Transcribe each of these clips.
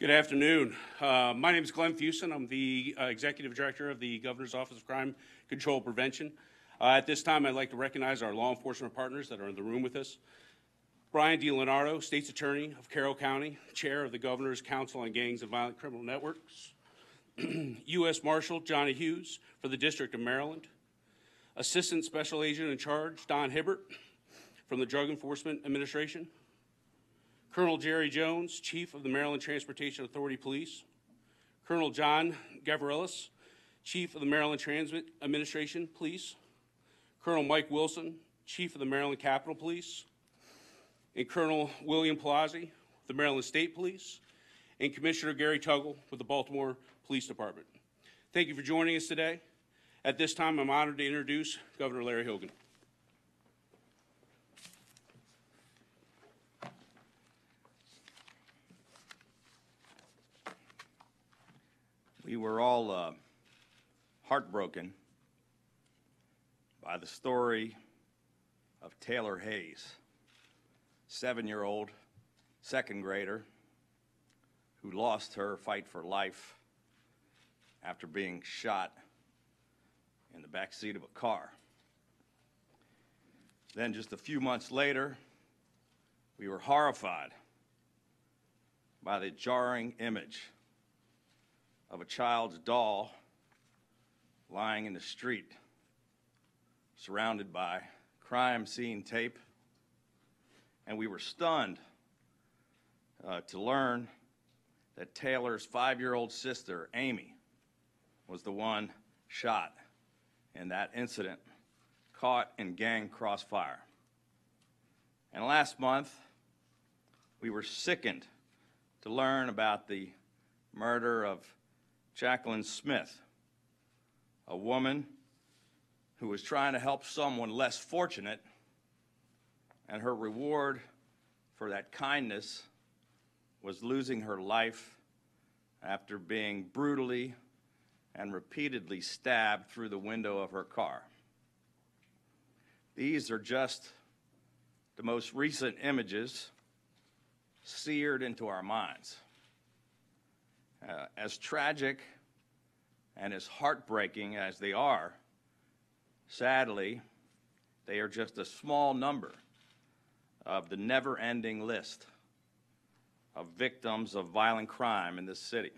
Good afternoon. My name is Glenn Fusen. I'm the Executive Director of the Governor's Office of Crime Control Prevention. At this time, I'd like to recognize our law enforcement partners that are in the room with us. Brian DiLeonardo, State's Attorney of Carroll County, Chair of the Governor's Council on Gangs and Violent Criminal Networks. U.S. Marshal Johnny Hughes for the District of Maryland. Assistant Special Agent in Charge Don Hibbert from the Drug Enforcement Administration. Colonel Jerry Jones, Chief of the Maryland Transportation Authority Police. Colonel John Gavrilis, Chief of the Maryland Transit Administration Police. Colonel Mike Wilson, Chief of the Maryland Capitol Police. And Colonel William Palazzi, the Maryland State Police. And Commissioner Gary Tuggle with the Baltimore Police Department. Thank you for joining us today. At this time, I'm honored to introduce Governor Larry Hogan. We were all heartbroken by the story of Taylor Hayes, 7-year-old second grader who lost her fight for life after being shot in the back seat of a car. Then just a few months later, we were horrified by the jarring image of a child's doll lying in the street, surrounded by crime scene tape. And we were stunned to learn that Taylor's 5-year-old sister, Amy, was the one shot in that incident, caught in gang crossfire. And last month, we were sickened to learn about the murder of Jacqueline Smith, a woman who was trying to help someone less fortunate, and her reward for that kindness was losing her life after being brutally and repeatedly stabbed through the window of her car. These are just the most recent images seared into our minds. As tragic and as heartbreaking as they are, sadly, they are just a small number of the never-ending list of victims of violent crime in this city.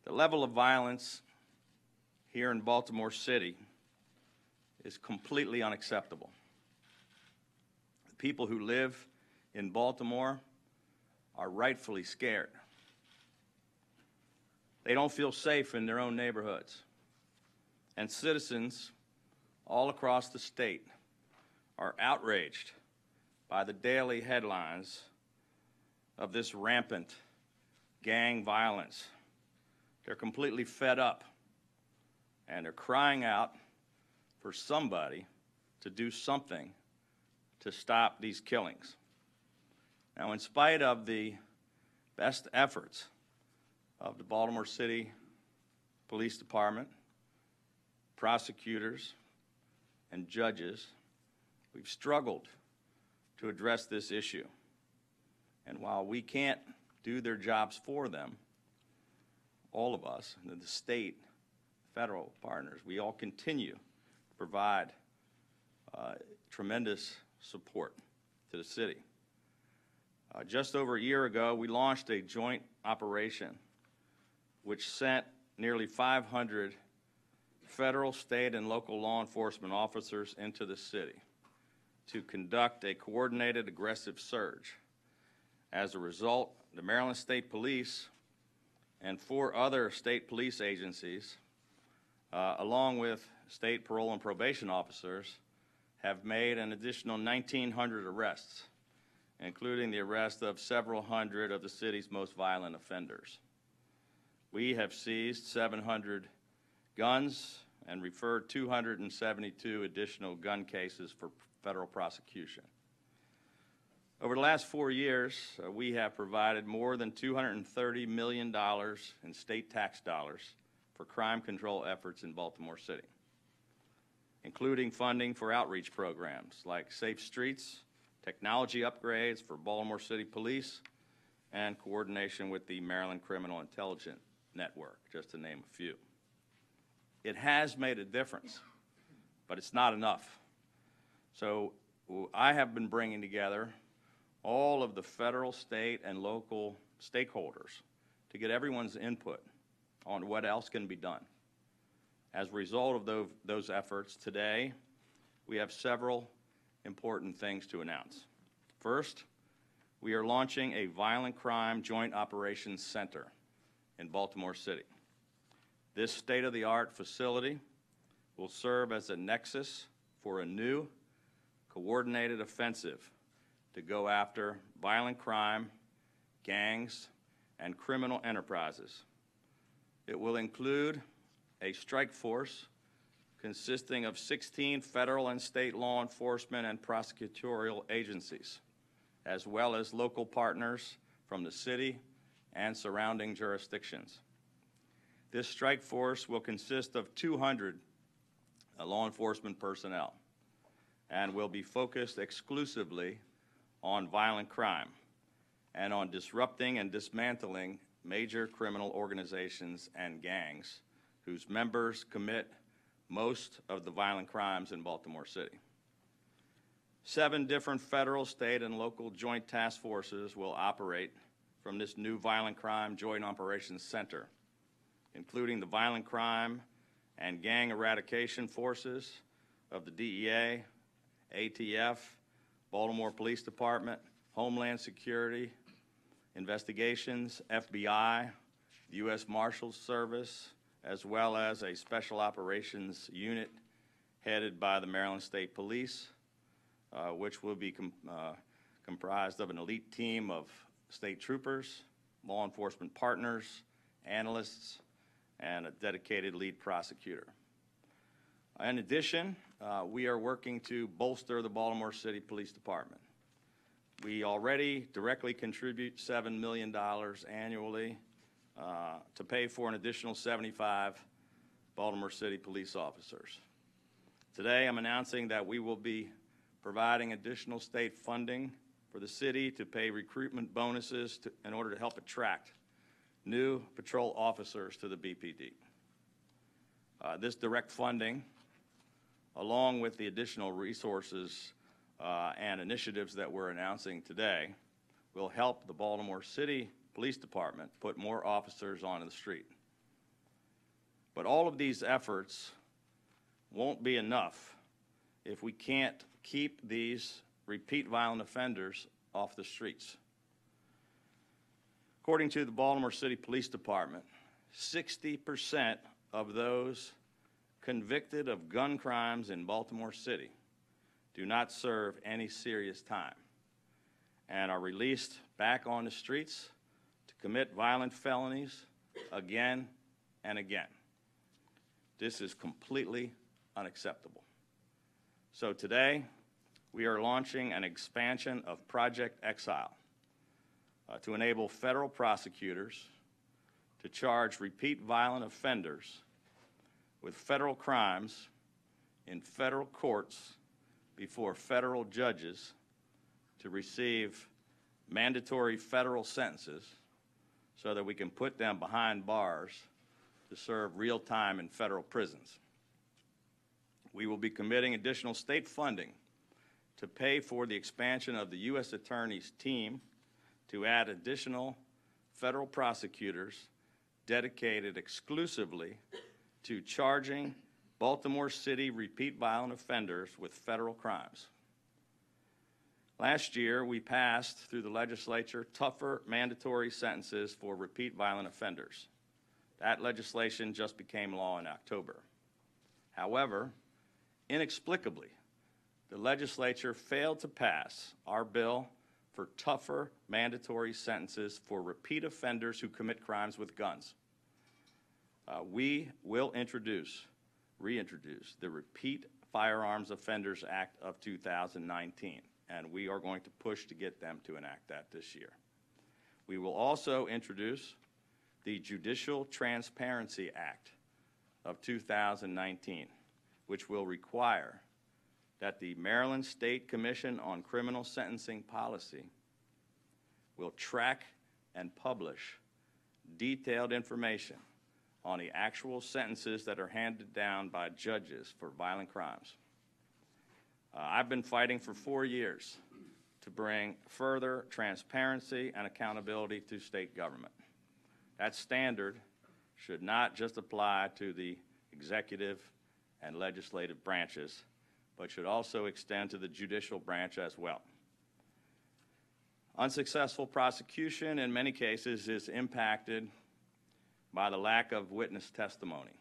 The level of violence here in Baltimore City is completely unacceptable. The people who live in Baltimore are rightfully scared. They don't feel safe in their own neighborhoods. And citizens all across the state are outraged by the daily headlines of this rampant gang violence. They're completely fed up, and they're crying out for somebody to do something to stop these killings. Now, in spite of the best efforts of the Baltimore City Police Department, prosecutors, and judges, we've struggled to address this issue. And while we can't do their jobs for them, all of us, the state, federal partners, we all continue to provide tremendous support to the city. Just over a year ago, we launched a joint operation which sent nearly 500 federal, state, and local law enforcement officers into the city to conduct a coordinated aggressive surge. As a result, the Maryland State Police and 4 other state police agencies, along with state parole and probation officers, have made an additional 1,900 arrests, including the arrest of several hundred of the city's most violent offenders. We have seized 700 guns and referred 272 additional gun cases for federal prosecution. Over the last 4 years, we have provided more than $230 million in state tax dollars for crime control efforts in Baltimore City, including funding for outreach programs like Safe Streets, technology upgrades for Baltimore City Police, and coordination with the Maryland Criminal Intelligence Network, just to name a few. It has made a difference, but it's not enough. So I have been bringing together all of the federal, state, and local stakeholders to get everyone's input on what else can be done. As a result of those efforts, today we have several important things to announce. First, we are launching a Violent Crime Joint Operations Center in Baltimore City. This state-of-the-art facility will serve as a nexus for a new, coordinated offensive to go after violent crime, gangs, and criminal enterprises. It will include a strike force consisting of 16 federal and state law enforcement and prosecutorial agencies, as well as local partners from the city and surrounding jurisdictions. This strike force will consist of 200 law enforcement personnel and will be focused exclusively on violent crime and on disrupting and dismantling major criminal organizations and gangs whose members commit most of the violent crimes in Baltimore City. 7 different federal, state, and local joint task forces will operate from this new Violent Crime Joint Operations Center, including the Violent Crime and Gang Eradication Forces of the DEA, ATF, Baltimore Police Department, Homeland Security, Investigations, FBI, the U.S. Marshals Service, as well as a Special Operations Unit headed by the Maryland State Police, which will be comprised of an elite team of state troopers, law enforcement partners, analysts, and a dedicated lead prosecutor. In addition, we are working to bolster the Baltimore City Police Department. We already directly contribute $7 million annually to pay for an additional 75 Baltimore City police officers. Today, I'm announcing that we will be providing additional state funding for the city to pay recruitment bonuses in order to help attract new patrol officers to the BPD. This direct funding, along with the additional resources and initiatives that we're announcing today, will help the Baltimore City Police Department put more officers on the street. But all of these efforts won't be enough if we can't keep these repeat violent offenders off the streets. According to the Baltimore City Police Department, 60% of those convicted of gun crimes in Baltimore City do not serve any serious time and are released back on the streets to commit violent felonies again and again. This is completely unacceptable. So today, we are launching an expansion of Project Exile to enable federal prosecutors to charge repeat violent offenders with federal crimes in federal courts before federal judges to receive mandatory federal sentences so that we can put them behind bars to serve real time in federal prisons. We will be committing additional state funding to pay for the expansion of the U.S. Attorney's team to add additional federal prosecutors dedicated exclusively to charging Baltimore City repeat violent offenders with federal crimes. Last year, we passed through the legislature tougher mandatory sentences for repeat violent offenders. That legislation just became law in October. However, inexplicably, the legislature failed to pass our bill for tougher mandatory sentences for repeat offenders who commit crimes with guns. We will reintroduce the Repeat Firearms Offenders Act of 2019, and we are going to push to get them to enact that this year. We will also introduce the Judicial Transparency Act of 2019, which will require that the Maryland State Commission on Criminal Sentencing Policy will track and publish detailed information on the actual sentences that are handed down by judges for violent crimes. I've been fighting for 4 years to bring further transparency and accountability to state government. That standard should not just apply to the executive and legislative branches, but should also extend to the judicial branch as well. Unsuccessful prosecution in many cases is impacted by the lack of witness testimony.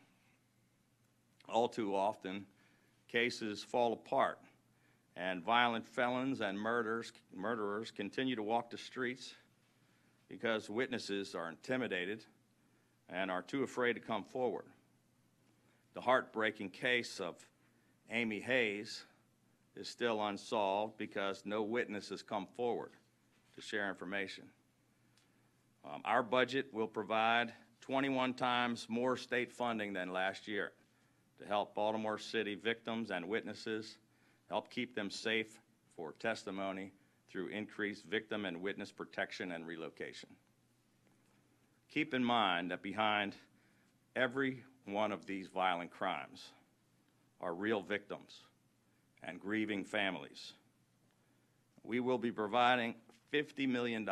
All too often, cases fall apart and violent felons and murderers continue to walk the streets because witnesses are intimidated and are too afraid to come forward. The heartbreaking case of Amy Hayes is still unsolved because no witness has come forward to share information. Our budget will provide 21 times more state funding than last year to help Baltimore City victims and witnesses, help keep them safe for testimony through increased victim and witness protection and relocation. Keep in mind that behind every one of these violent crimes are real victims and grieving families. We will be providing $50 million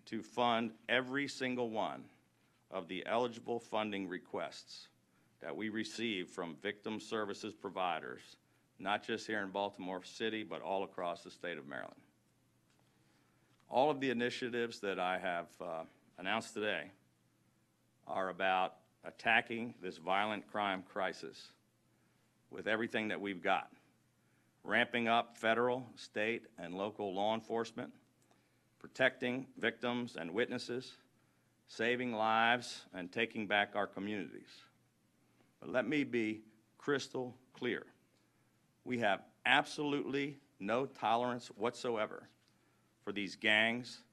to fund every single one of the eligible funding requests that we receive from victim services providers, not just here in Baltimore City, but all across the state of Maryland. All of the initiatives that I have announced today are about attacking this violent crime crisis with everything that we've got, ramping up federal, state, and local law enforcement, protecting victims and witnesses, saving lives, and taking back our communities. But let me be crystal clear. We have absolutely no tolerance whatsoever for these gangs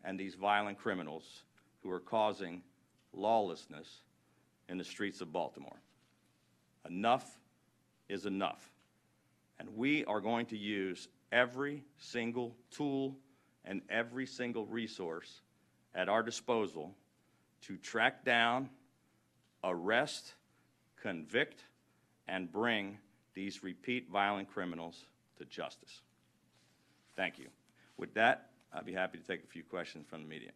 and these violent criminals who are causing lawlessness in the streets of Baltimore. Enough is enough. And we are going to use every single tool and every single resource at our disposal to track down, arrest, convict, and bring these repeat violent criminals to justice. Thank you. With that, I'd be happy to take a few questions from the media.